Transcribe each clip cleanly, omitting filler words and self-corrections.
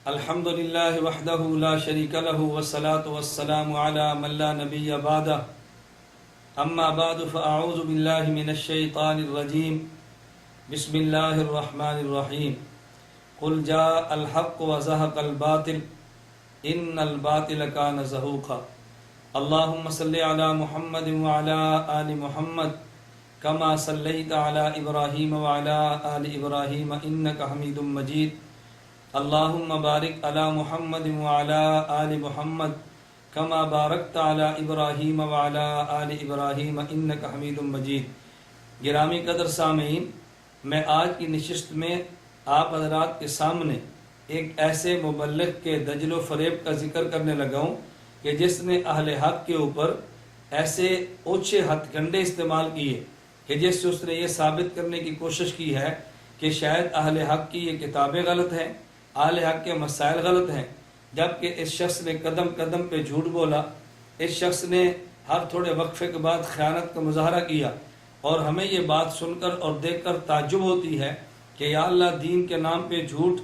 الحمد لله وحده لا شريك له والصلاة والسلام على من لا نبي بعده اما بعد فاعوذ بالله من الشيطان الرجيم بسم الله الرحمن الرحيم قل جاء الحق وزهق الباطل ان الباطل كان زهوقا اللهم صل على محمد وعلى آل محمد كما صليت على إبراهيم وعلى آل إبراهيم إنك حميد مجيد اللهم بارك على محمد وعلى آل محمد كما باركت على إبراهيم وعلى آل إبراهيم إنك حميد مجيد. گرامی قدر سامعین، میں آج کی نشست میں آپ حضرات کے سامنے ایک ایسے مبلغ کے دجل و فریب کا ذکر کرنے لگا ہوں کہ جس نے اہل حق کے اوپر ایسے اوچھے ہتھ کنڈے استعمال کیے کہ جس سے اس نے یہ ثابت کرنے کی کوشش کی ہے کہ شاید اہل حق کی یہ کتابیں غلط ہیں، اہل حق کے مسائل غلط ہیں، جبکہ اس شخص نے قدم قدم پہ جھوٹ بولا. اس شخص نے ہر تھوڑے وقفے کے بعد خیانت کا مظاہرہ کیا، اور ہمیں یہ بات سن کر اور دیکھ کر تعجب ہوتی ہے کہ یا اللہ دین کے نام پہ جھوٹ،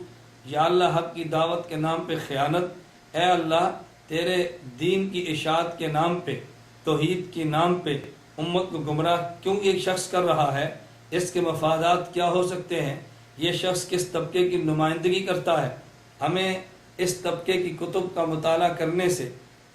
یا اللہ حق کی دعوت کے نام پہ خیانت. اے اللہ تیرے دین کی اشاعت کے نام پہ، توحید کے نام پہ امت کو گمراہ کیوں ایک شخص کر رہا ہے؟ اس کے مفادات کیا ہو سکتے ہیں؟ یہ شخص کس طبقے کی نمائندگی کرتا ہے؟ ہمیں اس طبقے کی کتب کا مطالعہ کرنے سے،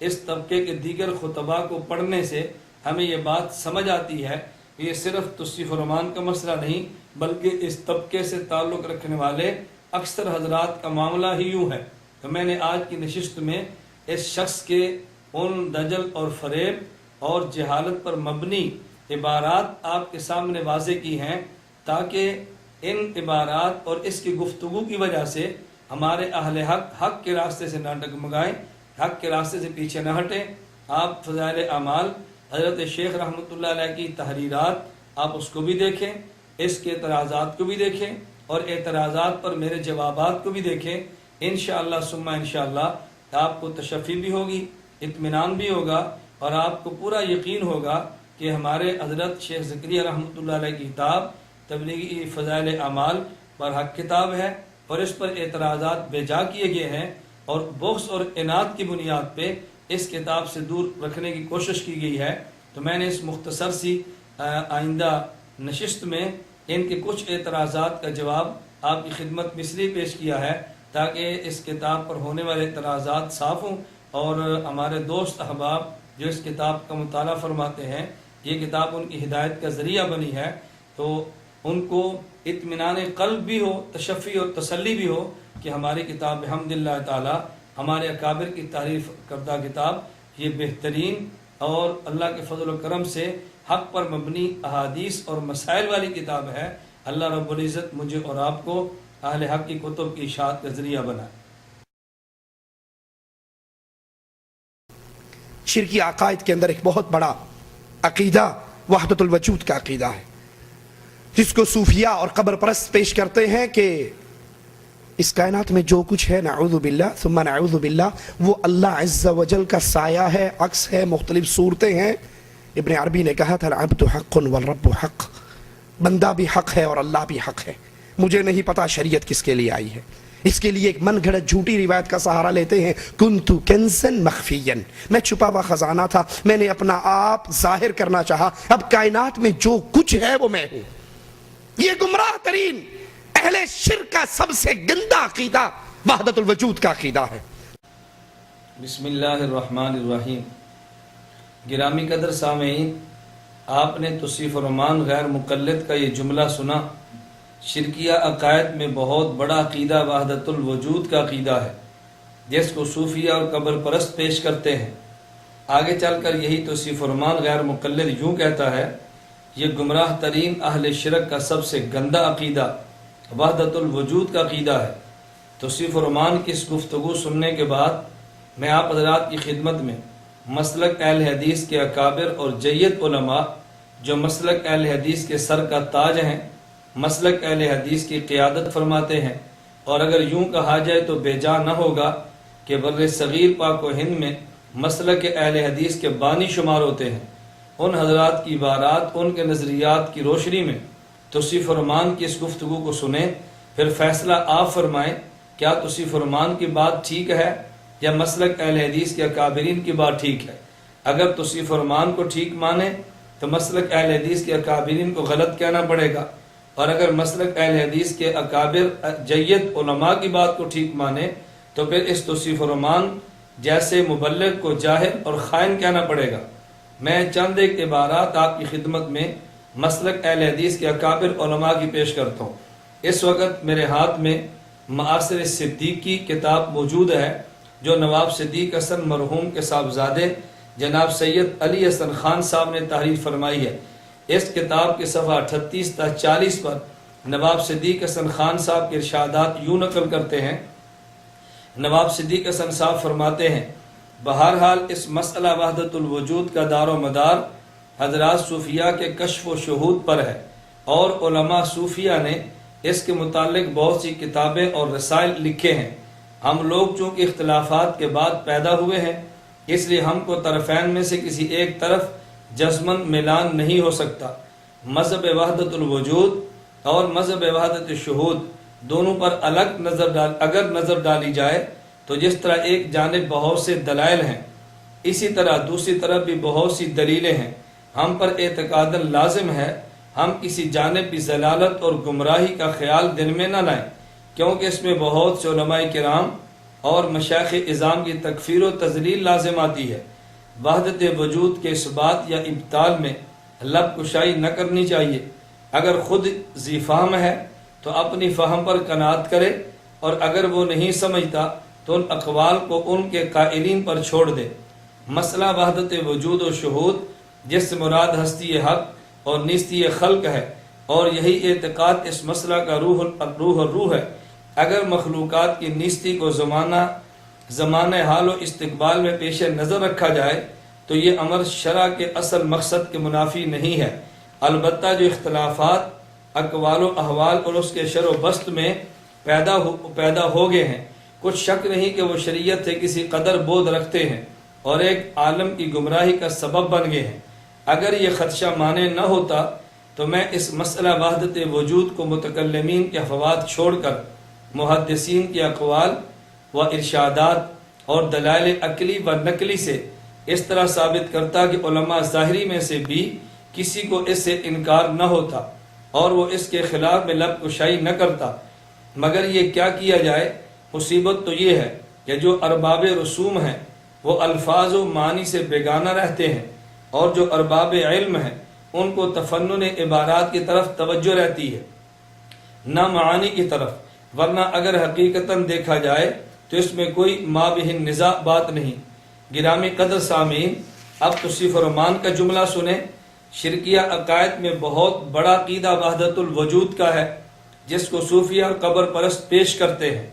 اس طبقے کے دیگر خطباء کو پڑھنے سے ہمیں یہ بات سمجھ آتی ہے کہ یہ صرف توصیف و رمان کا مسئلہ نہیں، بلکہ اس طبقے سے تعلق رکھنے والے اکثر حضرات کا معاملہ ہی یوں ہے. تو میں نے آج کی نشست میں اس شخص کے ان دجل اور فریب اور جہالت پر مبنی عبارات آپ کے سامنے واضح کی ہیں، تاکہ ان عبارات اور اس کی گفتگو کی وجہ سے ہمارے اہل حق کے راستے سے نہ ڈگمگائیں، حق کے راستے سے پیچھے نہ ہٹیں. آپ فضائل اعمال حضرت شیخ رحمۃ اللہ علیہ کی تحریرات آپ اس کو بھی دیکھیں، اس کے اعتراضات کو بھی دیکھیں، اور اعتراضات پر میرے جوابات کو بھی دیکھیں. انشاءاللہ ثم انشاءاللہ آپ کو تشفی بھی ہوگی، اطمینان بھی ہوگا، اور آپ کو پورا یقین ہوگا کہ ہمارے حضرت شیخ زکریا رحمۃ اللہ علیہ کی کتاب تبلیغی فضائل اعمال پر حق کتاب ہے، اور اس پر اعتراضات بے جا کیے گئے ہیں، اور بغض اور عناد کی بنیاد پہ اس کتاب سے دور رکھنے کی کوشش کی گئی ہے. تو میں نے اس مختصر سی آئندہ نشست میں ان کے کچھ اعتراضات کا جواب آپ کی خدمت میں اس لیے پیش کیا ہے تاکہ اس کتاب پر ہونے والے اعتراضات صاف ہوں، اور ہمارے دوست احباب جو اس کتاب کا مطالعہ فرماتے ہیں، یہ کتاب ان کی ہدایت کا ذریعہ بنی ہے، تو ان کو اطمینان قلب بھی ہو، تشفی اور تسلی بھی ہو کہ ہماری کتاب بحمداللہ تعالی، ہمارے اکابر کی تعریف کردہ کتاب، یہ بہترین اور اللہ کے فضل و کرم سے حق پر مبنی احادیث اور مسائل والی کتاب ہے. اللہ رب العزت مجھے اور آپ کو اہل حق کی کتب کی اشاعت کا ذریعہ بنائے. شرکی عقائد کے اندر ایک بہت بڑا عقیدہ وحدت الوجود کا عقیدہ ہے، جس کو صوفیاء اور قبر پرست پیش کرتے ہیں کہ اس کائنات میں جو کچھ ہے، نعوذ باللہ ثم نعوذ باللہ، وہ اللہ عز و جل کا سایہ ہے، عکس ہے، مختلف صورتیں ہیں. ابن عربی نے کہا تھا العبد حق والرب حق، بندہ بھی حق ہے اور اللہ بھی حق ہے. مجھے نہیں پتا شریعت کس کے لیے آئی ہے، اس کے لیے ایک من گھڑت جھوٹی روایت کا سہارا لیتے ہیں. کنت کنزا مخفیا، میں چھپا ہوا خزانہ تھا، میں نے اپنا آپ ظاہر کرنا چاہا، اب کائنات میں جو کچھ ہے وہ میں ہوں. یہ گمراہ ترین اہل شرک کا سب سے گندا عقیدہ وحدت الوجود کا عقیدہ ہے. بسم اللہ الرحمن الرحیم. گرامی قدر سامعین، آپ نے توصیف و رمان غیر مقلد کا یہ جملہ سنا. شرکیہ عقائد میں بہت بڑا عقیدہ وحدت الوجود کا عقیدہ ہے، جس کو صوفیہ اور قبر پرست پیش کرتے ہیں. آگے چل کر یہی توصیف و رمان غیر مقلد یوں کہتا ہے، یہ گمراہ ترین اہل شرک کا سب سے گندا عقیدہ وحدت الوجود کا عقیدہ ہے. توصیف و رمان کی اس گفتگو سننے کے بعد میں آپ حضرات کی خدمت میں مسلک اہل حدیث کے اکابر اور جید علماء جو مسلک اہل حدیث کے سر کا تاج ہیں، مسلک اہل حدیث کی قیادت فرماتے ہیں، اور اگر یوں کہا جائے تو بے جا نہ ہوگا کہ بر صغیر پاک و ہند میں مسلک اہل حدیث کے بانی شمار ہوتے ہیں، ان حضرات کی عبارات، ان کے نظریات کی روشنی میں توصیف و رمان کی اس گفتگو کو سنیں، پھر فیصلہ آپ فرمائیں کیا توصیف الرحمان کی بات ٹھیک ہے یا مسلک اہل حدیث کے اکابرین کی بات ٹھیک ہے؟ اگر توصیف الرحمان کو ٹھیک مانے تو مسلک اہل حدیث کے اکابرین کو غلط کہنا پڑے گا، اور اگر مسلک اہل حدیث کے اکابر جید علماء کی بات کو ٹھیک مانے تو پھر اس توصیف الرحمان جیسے مبلغ کو جاہل اور خائن کہنا پڑے گا۔ میں چند ایک عبارات آپ کی خدمت میں مسلک اہل حدیث کے اکابر علماء کی پیش کرتا ہوں۔ اس وقت میرے ہاتھ میں معاصر صدیقی کتاب موجود ہے جو نواب صدیق حسن مرحوم کے صاحبزادے جناب سید علی حسن خان صاحب نے تحریر فرمائی ہے۔ اس کتاب کے صفحہ 38 تا 40 پر نواب صدیق حسن خان صاحب کے ارشادات یوں نقل کرتے ہیں۔ نواب صدیق حسن صاحب فرماتے ہیں، بہرحال اس مسئلہ وحدت الوجود کا دار و مدار حضرات صوفیہ کے کشف و شہود پر ہے، اور علماء صوفیہ نے اس کے متعلق بہت سی کتابیں اور رسائل لکھے ہیں۔ ہم لوگ چونکہ اختلافات کے بعد پیدا ہوئے ہیں، اس لیے ہم کو طرفین میں سے کسی ایک طرف جزمن ملان نہیں ہو سکتا۔ مذہب وحدت الوجود اور مذہب وحدت الشہود دونوں پر اگر نظر ڈالی جائے تو جس طرح ایک جانب بہت سے دلائل ہیں، اسی طرح دوسری طرف بھی بہت سی دلیلیں ہیں۔ ہم پر اعتقاداً لازم ہے ہم کسی جانب بھی ضلالت اور گمراہی کا خیال دل میں نہ لائیں، کیونکہ اس میں بہت سے علماء کرام اور مشائخ اعظام کی تکفیر و تذلیل لازم آتی ہے۔ وحدت وجود کے اثبات یا ابطال میں لب کشائی نہ کرنی چاہیے۔ اگر خود ذی فہم ہے تو اپنی فہم پر قناعت کرے، اور اگر وہ نہیں سمجھتا تو ان اقوال کو ان کے قائلین پر چھوڑ دے۔ مسئلہ وحدت وجود و شہود جس سے مراد ہستی حق اور نیستی خلق ہے، اور یہی اعتقاد اس مسئلہ کا روح ہے۔ اگر مخلوقات کی نیستی کو زمانہ حال و استقبال میں پیش نظر رکھا جائے تو یہ امر شرع کے اصل مقصد کے منافی نہیں ہے۔ البتہ جو اختلافات اقوال و احوال اور اس کے شر و بست میں پیدا ہو گئے ہیں، کچھ شک نہیں کہ وہ شریعت سے کسی قدر بود رکھتے ہیں اور ایک عالم کی گمراہی کا سبب بن گئے ہیں۔ اگر یہ خدشہ مانے نہ ہوتا تو میں اس مسئلہ وحدت وجود کو متکلمین کے افواد چھوڑ کر محدثین کے اقوال و ارشادات اور دلائل عقلی و نقلی سے اس طرح ثابت کرتا کہ علماء ظاہری میں سے بھی کسی کو اس سے انکار نہ ہوتا اور وہ اس کے خلاف میں لب کشائی نہ کرتا۔ مگر یہ کیا کیا جائے، مصیبت تو یہ ہے کہ جو ارباب رسوم ہیں وہ الفاظ و معنی سے بیگانہ رہتے ہیں، اور جو ارباب علم ہیں ان کو تفنن عبارات کی طرف توجہ رہتی ہے، نہ معانی کی طرف۔ ورنہ اگر حقیقتاً دیکھا جائے تو اس میں کوئی مابہن نزاع بات نہیں۔ گرامی قدر سامعین، اب توصیف الرحمان کا جملہ سنیں۔ شرکیہ عقائد میں بہت بڑا عقیدہ وحدت الوجود کا ہے، جس کو صوفیہ اور قبر پرست پیش کرتے ہیں۔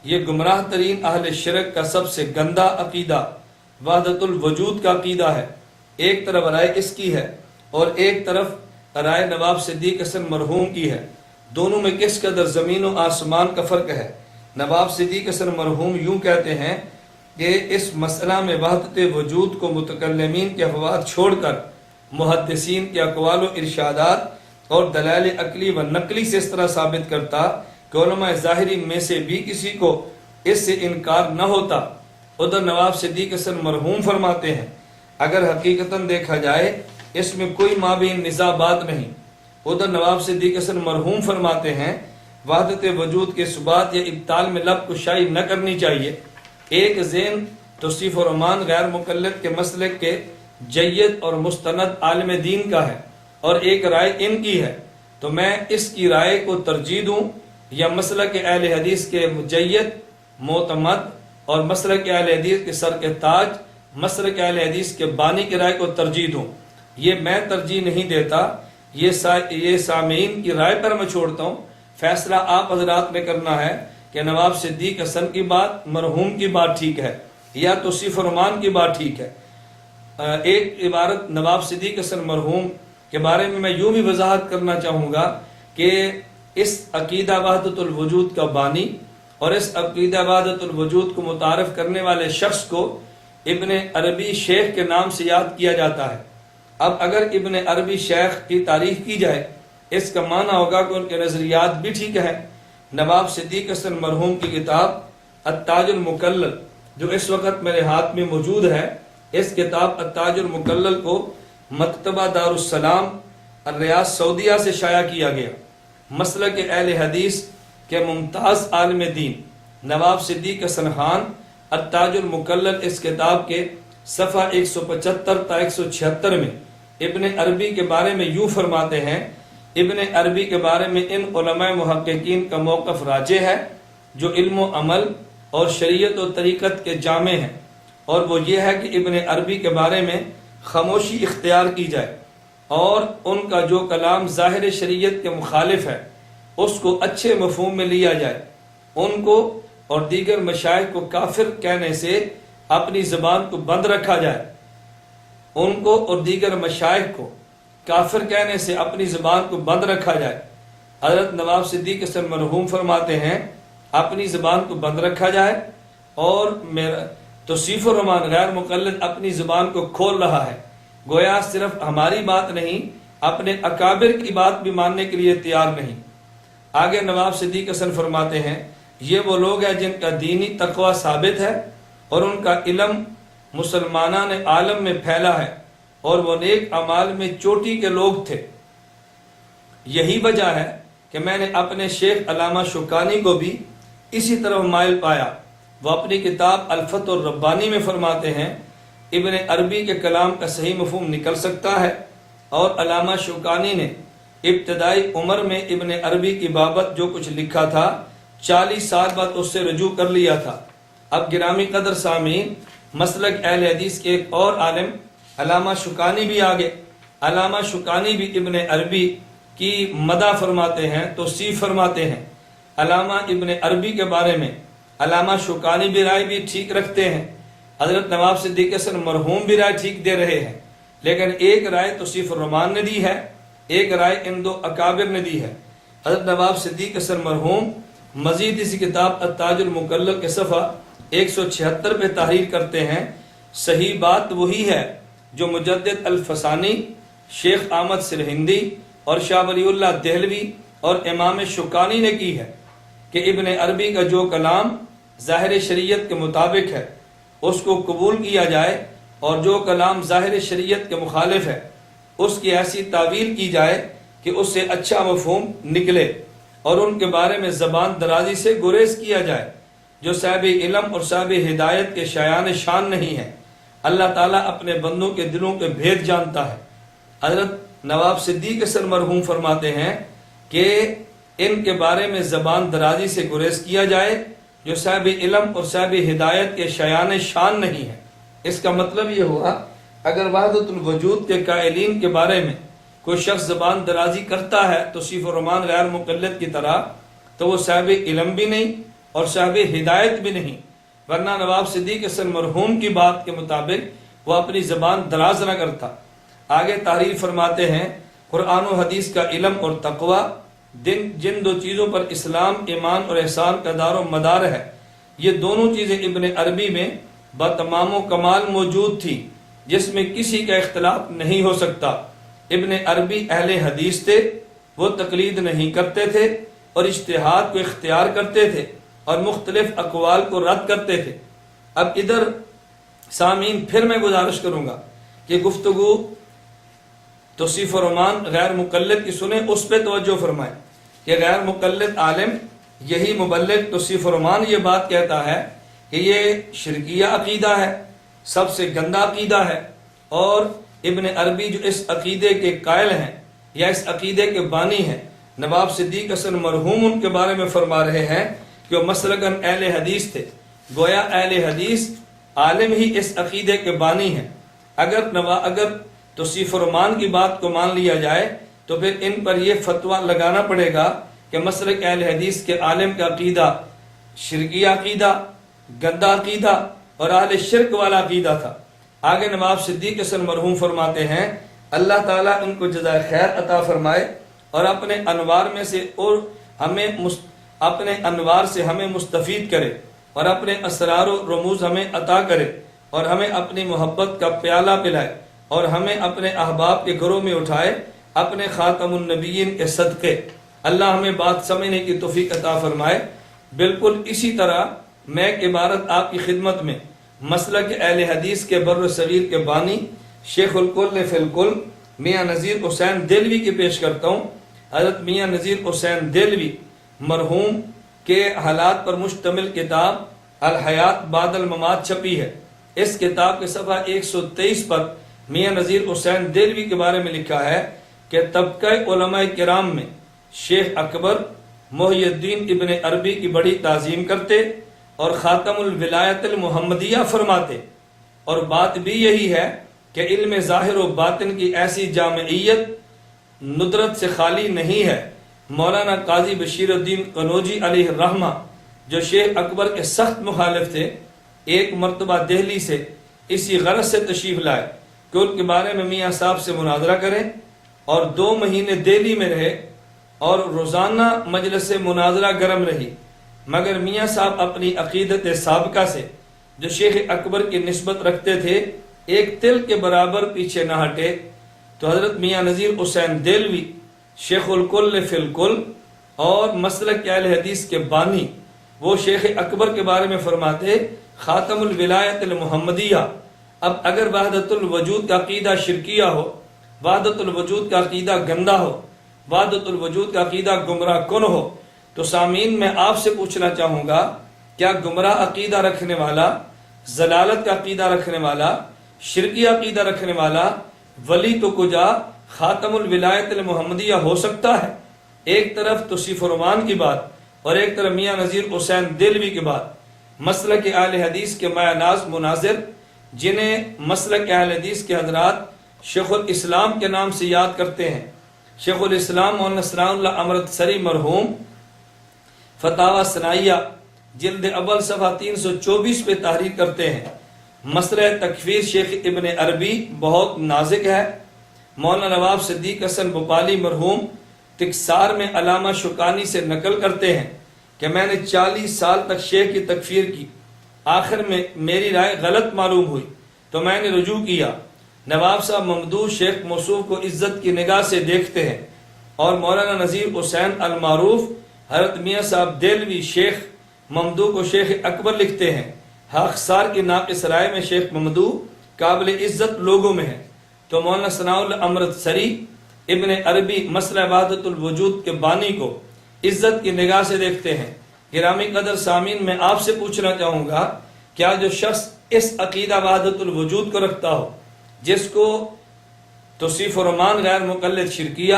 یہ گمراہ ترین اہل شرک کا سب سے گندا عقیدہ وحدت الوجود کا عقیدہ ہے۔ ایک طرف رائے اس کی ہے اور ایک طرف رائے نواب صدیق حسن مرحوم کی ہے۔ دونوں میں کس قدر زمین و آسمان کا فرق ہے۔ نواب صدیق حسن مرحوم یوں کہتے ہیں کہ اس مسئلہ میں وحدت وجود کو متکلمین کے افواد چھوڑ کر محدثین کے اقوال و ارشادات اور دلائل عقلی و نقلی سے اس طرح ثابت کرتا کہ علماء ظاہری میں سے بھی کسی کو اس سے انکار نہ ہوتا۔ ادھر نواب صدیق حسن مرحوم فرماتے ہیں، اگر حقیقتاً دیکھا جائے اس میں کوئی مابین نزاع بات نہیں۔ ادھر نواب صدیق حسن مرحوم فرماتے ہیں، وحدت وجود کے ثبات یا ابطال میں لب کشائی نہ کرنی چاہیے۔ ایک ذہن توصیف الرحمان غیر مقلد کے مسلک کے جید اور مستند عالم دین کا ہے اور ایک رائے ان کی ہے، تو میں اس کی رائے کو ترجیح دوں یا مسلک اہل حدیث کے مجید معتمد اور مسلک اہل حدیث کے سر کے تاج مسلک اہل حدیث کے بانی کی رائے کو ترجیح دوں؟ یہ میں ترجیح نہیں دیتا، یہ سامعین کی رائے پر میں چھوڑتا ہوں۔ فیصلہ آپ حضرات نے کرنا ہے کہ نواب صدیق حسن کی بات، مرحوم کی بات ٹھیک ہے یا توصیف الرحمان کی بات ٹھیک ہے۔ ایک عبارت نواب صدیق حسن مرحوم کے بارے میں یوں بھی وضاحت کرنا چاہوں گا کہ اس عقیدہ وحدت الوجود کا بانی اور اس عقیدہ وحدت الوجود کو متعارف کرنے والے شخص کو ابن عربی شیخ کے نام سے یاد کیا جاتا ہے۔ اب اگر ابن عربی شیخ کی تعریف کی جائے، اس کا معنی ہوگا کہ ان کے نظریات بھی ٹھیک ہیں، نواب صدیق حسن مرحوم کی کتاب التاج المکلل جو اس وقت میرے ہاتھ میں موجود ہے، اس کتاب التاج المکلل کو مکتبہ دارالسلام الریاض سعودیہ سے شائع کیا گیا۔ مسلک اہل حدیث کے ممتاز عالم دین نواب صدیق حسن خان التاج المکلل اس کتاب کے صفحہ 175 تا 176 میں ابن عربی کے بارے میں یوں فرماتے ہیں، ابن عربی کے بارے میں ان علماء محققین کا موقف راجح ہے جو علم و عمل اور شریعت و طریقت کے جامع ہیں، اور وہ یہ ہے کہ ابن عربی کے بارے میں خاموشی اختیار کی جائے اور ان کا جو کلام ظاہر شریعت کے مخالف ہے اس کو اچھے مفہوم میں لیا جائے۔ ان کو اور دیگر مشائخ کو کافر کہنے سے اپنی زبان کو بند رکھا جائے، ان کو اور دیگر مشائخ کو کافر کہنے سے اپنی زبان کو بند رکھا جائے۔ حضرت نواب صدیق حسن مرحوم فرماتے ہیں اپنی زبان کو بند رکھا جائے، اور میرا توصیف الرحمان غیر مقلد اپنی زبان کو کھول رہا ہے، گویا صرف ہماری بات نہیں اپنے اکابر کی بات بھی ماننے کے لیے تیار نہیں۔ آگے نواب صدیق حسن فرماتے ہیں یہ وہ لوگ ہیں جن کا دینی تقوی ثابت ہے اور ان کا علم مسلمانان عالم میں پھیلا ہے، اور وہ نیک اعمال میں چوٹی کے لوگ تھے۔ یہی وجہ ہے کہ میں نے اپنے شیخ علامہ شوکانی کو بھی اسی طرح مائل پایا۔ وہ اپنی کتاب الفتح الربانی میں فرماتے ہیں ابن عربی کے کلام کا صحیح مفہوم نکل سکتا ہے، اور علامہ شوکانی نے ابتدائی عمر میں ابن عربی کی بابت جو کچھ لکھا تھا 40 سال بعد اس سے رجوع کر لیا تھا۔ اب گرامی قدر سامعین، مسلک اہل حدیث کے ایک اور عالم علامہ شوکانی بھی آگے، علامہ شوکانی بھی ابن عربی کی مدح فرماتے ہیں، توصیف فرماتے ہیں۔ علامہ ابن عربی کے بارے میں علامہ شوکانی بھی رائے بھی ٹھیک رکھتے ہیں، حضرت نواب صدیق حسن مرحوم بھی رائے ٹھیک دے رہے ہیں، لیکن ایک رائے توصیف الرحمان نے دی ہے، ایک رائے ان دو اکابر نے دی ہے۔ حضرت نواب صدیق حسن مرحوم مزید اسی کتاب التاج المکلل کے صفحہ 176 پہ تحریر کرتے ہیں صحیح بات وہی ہے جو مجدد الفسانی، شیخ احمد سرہندی اور شاہ ولی اللہ دہلوی اور امام شوکانی نے کی ہے کہ ابن عربی کا جو کلام ظاہر شریعت کے مطابق ہے اس کو قبول کیا جائے، اور جو کلام ظاہر شریعت کے مخالف ہے اس کی ایسی تعویل کی جائے کہ اس سے اچھا مفہوم نکلے، اور ان کے بارے میں زبان درازی سے گریز کیا جائے جو صاحب علم اور صاحب ہدایت کے شایان شان نہیں ہے۔ اللہ تعالیٰ اپنے بندوں کے دلوں کے بھید جانتا ہے۔ حضرت نواب صدیق حسن مرحوم فرماتے ہیں کہ ان کے بارے میں زبان درازی سے گریز کیا جائے جو صاحب علم اور صاحب ہدایت کے شایان شان نہیں ہے۔ اس کا مطلب یہ ہوا اگر وحدت الوجود کے قائلین کے بارے میں کوئی شخص زبان درازی کرتا ہے توصیف الرحمان غیر مقلد کی طرح، تو وہ صاحب علم بھی نہیں اور صاحب ہدایت بھی نہیں، ورنہ نواب صدیق حسن مرحوم کی بات کے مطابق وہ اپنی زبان دراز نہ کرتا۔ آگے تحریر فرماتے ہیں قرآن و حدیث کا علم اور تقوی جن دو چیزوں پر اسلام، ایمان اور احسان کا دار و مدار ہے، یہ دونوں چیزیں ابن عربی میں بتمام و کمال موجود تھی جس میں کسی کا اختلاف نہیں ہو سکتا۔ ابن عربی اہل حدیث تھے، وہ تقلید نہیں کرتے تھے اور اجتہاد کو اختیار کرتے تھے اور مختلف اقوال کو رد کرتے تھے۔ اب ادھر سامعین پھر میں گزارش کروں گا کہ گفتگو توصیف الرحمان غیر مقلد کی سنیں، اس پہ توجہ فرمائیں کہ غیر مقلد عالم یہی مبلغ توصیف الرحمان یہ بات کہتا ہے کہ یہ شرکیہ عقیدہ ہے، سب سے گندا عقیدہ ہے، اور ابن عربی جو اس عقیدے کے قائل ہیں یا اس عقیدے کے بانی ہیں، نواب صدیق حسن مرحوم ان کے بارے میں فرما رہے ہیں کہ وہ مسلکاً اہل حدیث تھے، گویا اہل حدیث عالم ہی اس عقیدے کے بانی ہیں۔ اگر توصیف الرحمان کی بات کو مان لیا جائے تو پھر ان پر یہ فتویٰ لگانا پڑے گا کہ مسلک اہل حدیث کے عالم کا عقیدہ شرکیہ عقیدہ، گندا عقیدہ اور اہل شرک والا عقیدہ تھا۔ آگے نواب صدیق حسن مرحوم فرماتے ہیں اللہ تعالیٰ ان کو جزائے خیر عطا فرمائے اور اپنے انوار میں سے اور اپنے انوار سے ہمیں مستفید کرے اور اپنے اسرار و رموز ہمیں عطا کرے اور ہمیں اپنی محبت کا پیالہ پلائے اور ہمیں اپنے احباب کے گھروں میں اٹھائے اپنے خاتم النبیین کے صدقے۔ اللہ ہمیں بات سمجھنے کی توفیق عطا فرمائے۔ بالکل اسی طرح میں ایک عبارت آپ کی خدمت میں مسلک اہل حدیث کے بر صغیر کے بانی شیخ الکل فی الکل میاں نذیر حسین دہلوی کی پیش کرتا ہوں۔ حضرت میاں نذیر حسین دہلوی مرحوم کے حالات پر مشتمل کتاب الحیات بعد الممات چھپی ہے۔ اس کتاب کے صفحہ 123 پر میاں نذیر حسین دہلوی کے بارے میں لکھا ہے کہ طبقہ علماء کرام میں شیخ اکبر محی الدین ابن عربی کی بڑی تعظیم کرتے اور خاتم الولایت المحمدیہ فرماتے، اور بات بھی یہی ہے کہ علم ظاہر و باطن کی ایسی جامعیت ندرت سے خالی نہیں ہے۔ مولانا قاضی بشیر الدین قنوجی علیہ الرحمہ جو شیخ اکبر کے سخت مخالف تھے، ایک مرتبہ دہلی سے اسی غرض سے تشریف لائے کہ ان کے بارے میں میاں صاحب سے مناظرہ کریں، اور 2 مہینے دہلی میں رہے اور روزانہ مجلس مناظرہ گرم رہی، مگر میاں صاحب اپنی عقیدت سابقہ سے جو شیخ اکبر کی نسبت رکھتے تھے ایک تل کے برابر پیچھے نہ ہٹے۔ تو حضرت میاں نذیر حسین دہلوی شیخ الکل فی الکل اور مسلک اہل حدیث کے بانی وہ شیخ اکبر کے بارے میں فرماتے خاتم الولایت المحمدیہ۔ اب اگر وحدت الوجود کا عقیدہ شرکیہ ہو، وحدت الوجود کا عقیدہ گندا ہو، وحدت الوجود کا عقیدہ گمراہ کن ہو، تو سامعین میں آپ سے پوچھنا چاہوں گا، کیا گمراہ عقیدہ رکھنے والا، ضلالت کا عقیدہ رکھنے والا، شرکی عقیدہ رکھنے والا ولی تو کجا خاتم الولایت المحمدیہ ہو سکتا ہے؟ ایک طرف توصیف الرحمان کی بات اور ایک طرف میاں نذیر حسین دہلوی کی بات، مسلک اہل حدیث کے مایہ ناز مناظر جنہیں مسلک اہل حدیث کے حضرات شیخ الاسلام کے نام سے یاد کرتے ہیں۔ شیخ الاسلام مولانا ثناء اللہ امرتسری مرحوم فتاوی ثنائیہ جلد اول صفحہ 324 پہ تحریر کرتے ہیں، مسئلہ تکفیر شیخ ابن عربی بہت نازک ہے۔ مولانا نواب صدیق حسن بھوپالی مرحوم تکسار میں علامہ شوکانی سے نقل کرتے ہیں کہ میں نے 40 سال تک شیخ کی تکفیر کی، آخر میں میری رائے غلط معلوم ہوئی تو میں نے رجوع کیا۔ نواب صاحب ممدوح شیخ موصوف کو عزت کی نگاہ سے دیکھتے ہیں، اور مولانا نذیر حسین المعروف حضرت میاں صاحب دہلوی شیخ ممدوح کو شیخ اکبر لکھتے ہیں۔ خاکسار کی ناقص رائے میں شیخ ممدوح قابل عزت لوگوں میں ہے، تو مولانا ثناء اللہ امرتسری ابن عربی مسئلہ وحدت الوجود کے بانی کو عزت کی نگاہ سے دیکھتے ہیں۔ گرامی قدر سامعین میں آپ سے پوچھنا چاہوں گا، کیا جو شخص اس عقیدہ وحدت الوجود کو رکھتا ہو، جس کو توصیف الرحمان غیر مقلد شرکیہ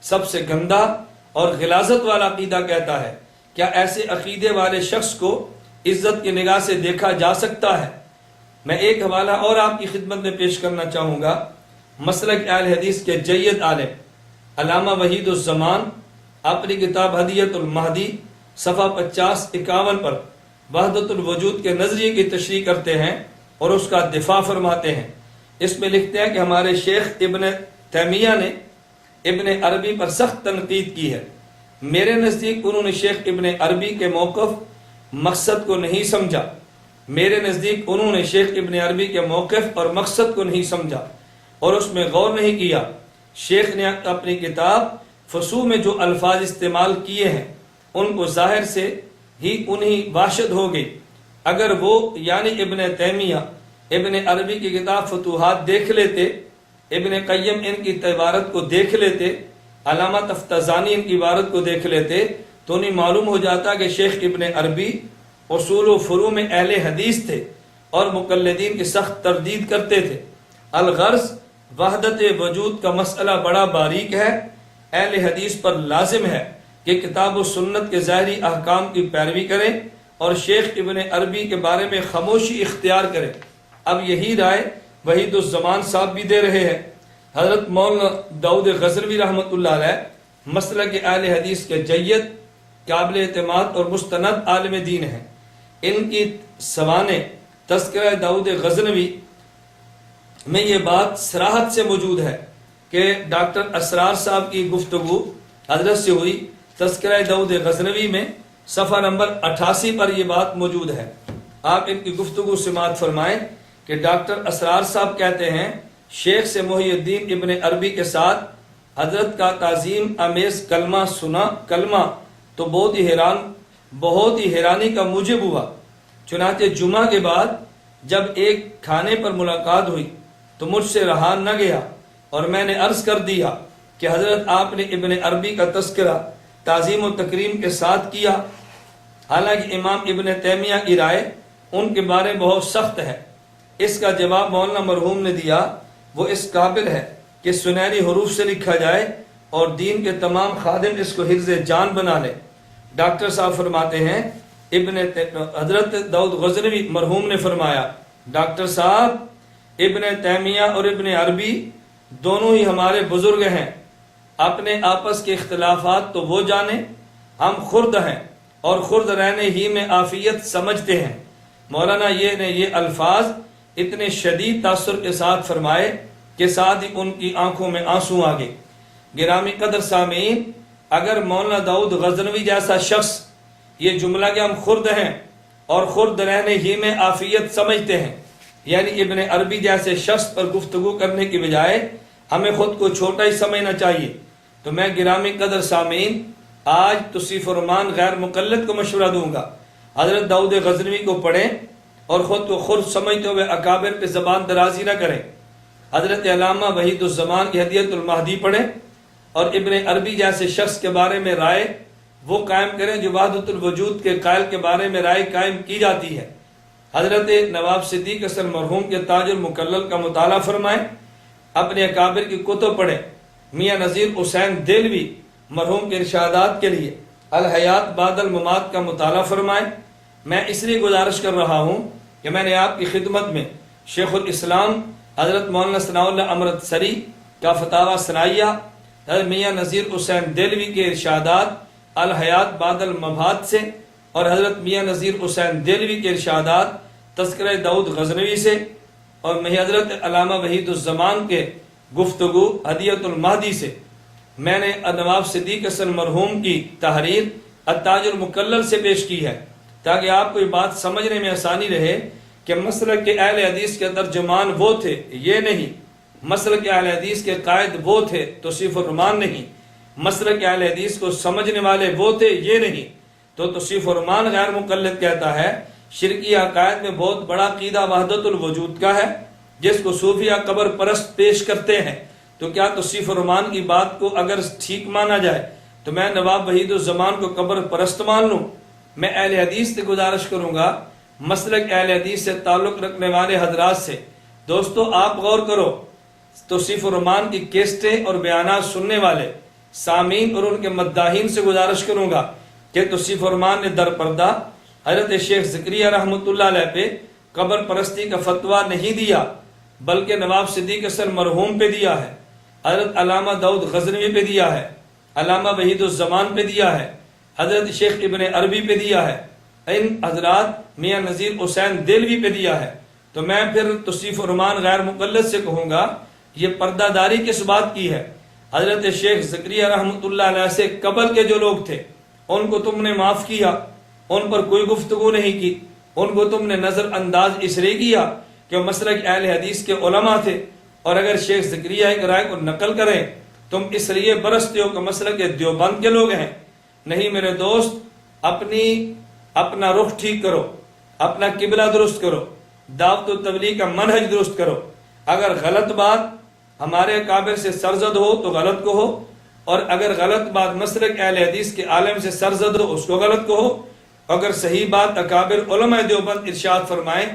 سب سے گندا اور غلاظت والا عقیدہ کہتا ہے، کیا ایسے عقیدے والے شخص کو عزت کی نگاہ سے دیکھا جا سکتا ہے؟ میں ایک حوالہ اور آپ کی خدمت میں پیش کرنا چاہوں گا، مسلک اہل حدیث کے جید عالم علامہ وحید الزمان اپنی کتاب ہدیت المہدی صفحہ 50-51 پر وحدت الوجود کے نظریے کی تشریح کرتے ہیں اور اس کا دفاع فرماتے ہیں۔ اس میں لکھتے ہیں کہ ہمارے شیخ ابن تیمیہ نے ابن عربی پر سخت تنقید کی ہے۔ میرے نزدیک انہوں نے شیخ ابن عربی کے موقف مقصد کو نہیں سمجھا، میرے نزدیک انہوں نے شیخ ابن عربی کے موقف اور مقصد کو نہیں سمجھا اور اس میں غور نہیں کیا۔ شیخ نے اپنی کتاب فصوح میں جو الفاظ استعمال کیے ہیں ان کو ظاہر سے ہی انہیں وحشت ہو گئی۔ اگر وہ یعنی ابن تیمیہ ابن عربی کی کتاب فتوحات دیکھ لیتے، ابن قیم ان کی عبارت کو دیکھ لیتے، علامہ تفتزانی ان کی عبارت کو دیکھ لیتے، تو انہیں معلوم ہو جاتا کہ شیخ ابن عربی اصول و فروع میں اہل حدیث تھے اور مقلدین کی سخت تردید کرتے تھے۔ الغرض وحدت وجود کا مسئلہ بڑا باریک ہے، اہل حدیث پر لازم ہے کہ کتاب و سنت کے ظاہری احکام کی پیروی کریں اور شیخ ابن عربی کے بارے میں خاموشی اختیار کریں۔ اب یہی رائے وحید الزمان صاحب بھی دے رہے ہیں۔ حضرت مولانا داؤد غزنوی رحمۃ اللہ علیہ مسلک اہل حدیث کے جید قابل اعتماد اور مستند عالم دین ہیں۔ ان کی سوانے تذکرہ داؤد غزنوی میں یہ بات صراحت سے موجود ہے کہ ڈاکٹر اسرار صاحب کی گفتگو حضرت سے ہوئی۔ تذکرہ داؤد غزنوی میں صفحہ نمبر 88 پر یہ بات موجود ہے۔ آپ ان کی گفتگو سماعت فرمائیں کہ ڈاکٹر اسرار صاحب کہتے ہیں، شیخ سے محی الدین ابن عربی کے ساتھ حضرت کا تعظیم امیز کلمہ سنا کلمہ تو بہت ہی حیرانی کا موجب ہوا۔ چنانچہ جمعہ کے بعد جب ایک کھانے پر ملاقات ہوئی تو مجھ سے رہا نہ گیا اور میں نے عرض کر دیا کہ حضرت آپ نے ابن عربی کا تذکرہ تعظیم و تکریم کے ساتھ کیا، حالانکہ امام ابن تیمیہ کی رائے ان کے بارے بہت سخت ہے۔ اس کا جواب مولانا مرحوم نے دیا، وہ اس قابل ہے کہ سنہری حروف سے لکھا جائے اور دین کے تمام خادم اس کو حفظ جان بنا لے۔ ڈاکٹر صاحب فرماتے ہیں حضرت داؤد غزنوی مرحوم نے فرمایا، ڈاکٹر صاحب ابن تیمیہ اور ابن عربی دونوں ہی ہمارے بزرگ ہیں، اپنے آپس کے اختلافات تو وہ جانیں، ہم خرد ہیں اور خرد رہنے ہی میں عافیت سمجھتے ہیں۔ مولانا یہ الفاظ اتنے شدید تاثر کے ساتھ فرمائے کہ ساتھ ہی ان کی آنکھوں میں آنسو آ گئے۔ گرامی قدر سامعین، اگر مولانا داؤد غزنوی جیسا شخص یہ جملہ کہ ہم خرد ہیں اور خرد رہنے ہی میں عافیت سمجھتے ہیں، یعنی ابن عربی جیسے شخص پر گفتگو کرنے کی بجائے ہمیں خود کو چھوٹا ہی سمجھنا چاہیے، تو میں گرامی قدر سامعین آج توصیف الرحمان غیر مقلد کو مشورہ دوں گا، حضرت داؤد غزنوی کو پڑھیں اور خود کو خرد سمجھتے ہوئے اکابر پہ زبان درازی نہ کریں۔ حضرت علامہ وحید الزمان کی ہدیۃ المہدی پڑھیں اور ابن عربی جیسے شخص کے بارے میں رائے وہ قائم کریں جو وحدت الوجود کے قائل کے بارے میں رائے قائم کی جاتی ہے۔ حضرت نواب صدیق حسن مرحوم کے تاج المکلل کا مطالعہ فرمائیں، اپنے اکابر کی کتب پڑھیں۔ میاں نذیر حسین دہلوی مرحوم کے ارشادات کے لیے الحیات بعد الممات کا مطالعہ فرمائیں۔ میں اس لیے گزارش کر رہا ہوں کہ میں نے آپ کی خدمت میں شیخ الاسلام حضرت مولانا ثناء اللہ امرتسری کا فتاوی ثنائیہ، حضرت میاں نذیر حسین دہلوی کے ارشادات الحیات بعد الممات سے اور حضرت میاں نذیر حسین دہلوی کے ارشادات تذکرہ داؤد غزنوی سے اور حضرت علامہ وحید الزمان کے گفتگو ہدیۃ المہدی سے میں نے نواب صدیق حسن مرحوم کی تحریر التاج المکلل سے پیش کی ہے، تاکہ آپ کو یہ بات سمجھنے میں آسانی رہے کہ مسلک کے اہل حدیث کے ترجمان وہ تھے، یہ نہیں، مسلک کے اہل حدیث کے قائد وہ تھے، توصیف الرحمان نہیں، مسلک کے اہل حدیث کو سمجھنے والے وہ تھے، یہ نہیں، تو توصیف الرحمان غیر مقلد کہتا ہے۔ شرکی عقائد میں بہت بڑا عقیدہ وحدت الوجود کا ہے، جس کو صوفیہ قبر پرست پیش کرتے ہیں، تو کیا توصیف الرحمان کی بات کو اگر ٹھیک مانا جائے تو میں نواب وحید الزمان کو قبر پرست مان لوں؟ میں اہل حدیث سے گزارش کروں گا، مسلک اہل حدیث سے تعلق رکھنے والے حضرات سے، دوستو آپ غور کرو، توصیف الرحمان کی کیسٹیں اور بیانات سننے والے سامعین اور ان کے مداحین سے گزارش کروں گا کہ توصیف الرحمان نے در پردہ حضرت شیخ زکریا رحمۃ اللہ علیہ پہ قبر پرستی کا فتویٰ نہیں دیا، بلکہ نواب صدیق حسن مرحوم پہ دیا ہے، حضرت علامہ داؤد غزنوی پہ دیا ہے، علامہ وحید الزمان پہ دیا ہے، حضرت شیخ ابن عربی پہ دیا ہے، ان حضرات میاں نذیر حسین دہلوی پہ دیا ہے۔ تو میں پھر توصیف الرحمان غیر مقلد سے کہوں گا یہ پردہ داری کس بات کی ہے؟ حضرت شیخ زکریا رحمۃ اللہ علیہ سے قبل کے جو لوگ تھے ان کو تم نے معاف کیا، ان پر کوئی گفتگو نہیں کی، ان کو تم نے نظر انداز اس لیے کیا کہ وہ مسلک اہل حدیث کے علماء تھے، اور اگر شیخ زکریا کی رائے کو نقل کریں تم اس لیے برستے ہو کہ مسلک دیوبند کے لوگ ہیں۔ نہیں میرے دوست، اپنا رخ ٹھیک کرو، اپنا قبلہ درست کرو، دعوت و تبلیغ کا منہج درست کرو۔ اگر غلط بات ہمارے اکابر سے سرزد ہو تو غلط کہو، اور اگر غلط بات مسلک اہل حدیث کے عالم سے سرزد ہو اس کو غلط کہو، اگر صحیح بات اکابر علماء دیوبند ارشاد فرمائیں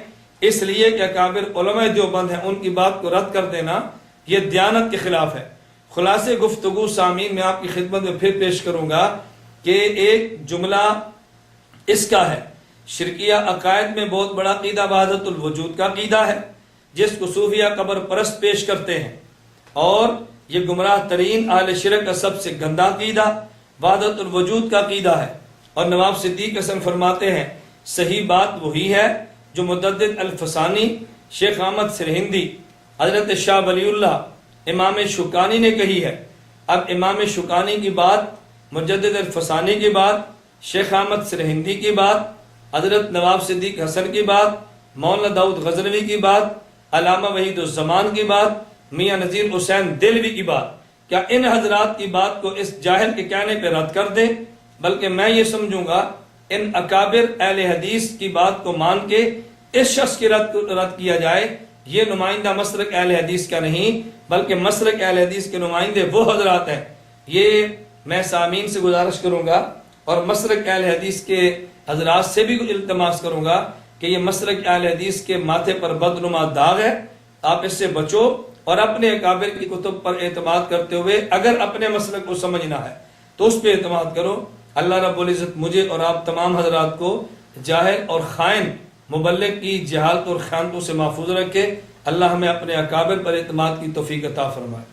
اس لیے کہ اکابر علماء دیوبند ہیں ان کی بات کو رد کر دینا یہ دیانت کے خلاف ہے۔ خلاصے گفتگو سامعین میں آپ کی خدمت میں پھر پیش کروں گا کہ ایک جملہ اس کا ہے، شرکیہ عقائد میں بہت بڑا عقیدہ وحدت الوجود کا عقیدہ ہے، جس کو صوفیہ قبر پرست پیش کرتے ہیں، اور یہ گمراہ ترین اہل شرک کا سب سے گندا عقیدہ وحدت الوجود کا عقیدہ ہے۔ اور نواب صدیق حسن فرماتے ہیں صحیح بات وہی ہے جو مجدد الفسانی، شیخ احمد سرہندی، حضرت شاہ ولی اللہ، امام شکانی نے کہی ہے۔ اب امام شکانی کی بات، مجدد الفسانی کی بات، شیخ احمد سرہندی کی بات، حضرت نواب صدیق حسن کی بات، مولانا داؤد غزنوی کی بات، علامہ وحید الزمان کی بات، میاں نذیر حسین دہلوی کی بات، کیا ان حضرات کی بات کو اس جاہل کے کہنے پہ رد کر دیں، بلکہ میں یہ سمجھوں گا ان اکابر اہل حدیث کی بات کو مان کے اس شخص کی رد کیا جائے، یہ نمائندہ مسلک اہل حدیث کا نہیں بلکہ مسلک اہل حدیث کے نمائندے وہ حضرات ہیں۔ یہ میں سامعین سے گزارش کروں گا اور مسلک اہل حدیث کے حضرات سے بھی التماس کروں گا کہ یہ مسلک اہل حدیث کے ماتھے پر بدنما داغ ہے، آپ اس سے بچو اور اپنے اکابر کی کتب پر اعتماد کرتے ہوئے اگر اپنے مسلک کو سمجھنا ہے تو اس پہ اعتماد کرو۔ اللہ رب العزت مجھے اور آپ تمام حضرات کو جاہل اور خائن مبلغ کی جہالت اور خیانتوں سے محفوظ رکھے۔ اللہ ہمیں اپنے اکابر پر اعتماد کی توفیق عطا فرمائے۔